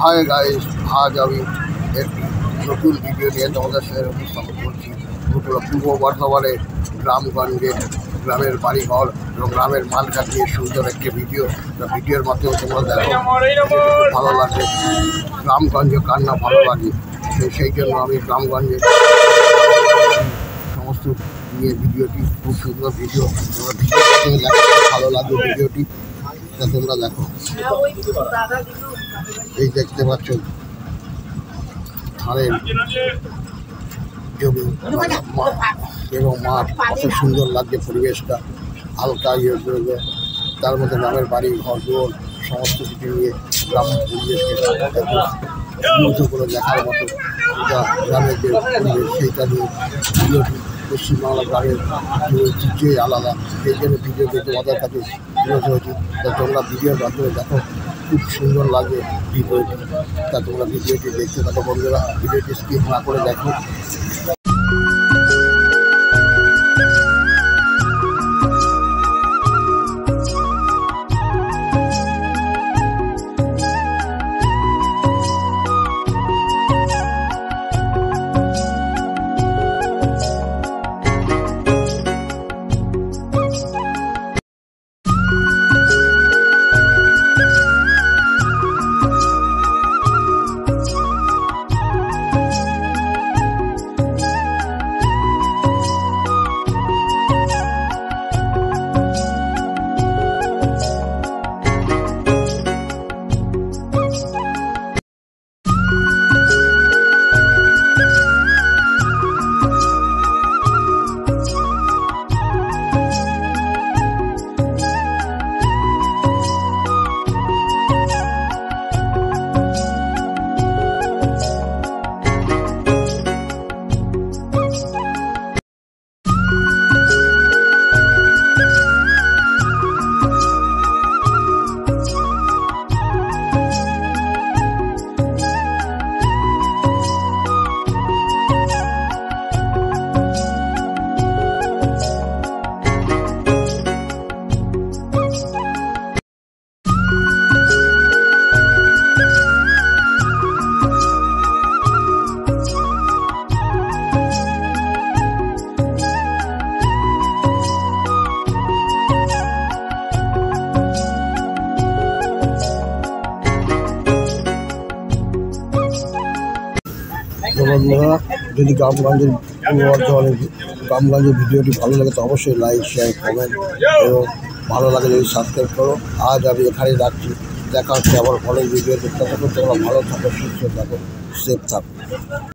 Hi guys, আজ আমি একটি নতুন ভিডিও নিয়ে তোমাদের সাথে উপস্থাপন করছি। পূর্ব বর্ধমানের গ্রামের বাড়িঘর এবং গ্রামের মালঘাট নিয়ে সুন্দর একটি ভিডিও। ভিডিওর মাধ্যমে তোমরা দেখো, ভালো লাগে। গ্রামগঞ্জে কার না ভালো লাগে, সেই জন্য আমি গ্রামগঞ্জে সমস্ত নিয়ে ভিডিওটি, খুব সুন্দর ভিডিও। তোমরা ভিডিও দেখো, ভালো লাগবে ভিডিওটি, তোমরা দেখো। এই দেখতে পাচ্ছ ধানের জমি এবং মাঠ, কত সুন্দর লাগছে পরিবেশটা, হালকা তার মধ্যে গ্রামের বাড়ি ঘর দুয়ার সমস্ত কিছু নিয়ে গ্রাম পরিবেশকে উন্নত করে দেখার মতো যা গ্রামের যে পরিবেশ, সেইটা নিয়ে ভিডিওটি। পশ্চিমবাংলা গ্রামের ঐতিহ্যই আলাদা, সেই জন্য ভিডিওটি তোমাদের কাছে তুলে ধরেছি। তা তোমরা ভিডিওর মাধ্যমে দেখো, খুব সুন্দর লাগে ভিডিওটি। তা তোমরা ভিডিওটি দেখতে থাকো বন্ধুরা, ভিডিওটি স্কিপ না করে দেখো। বন্ধুরা, যদি গ্রামগঞ্জের ভিডিওটি ভালো লাগে তো অবশ্যই লাইক, শেয়ার, কমেন্ট এবং ভালো লাগে যদি সাবস্ক্রাইব করো। আজ আমি এখানেই রাখছি, দেখা হচ্ছে আবার পরের ভিডিও দেখতে থাকো। তোমরা ভালো থাকো, সুস্থ থাকো, সেফ থাকো।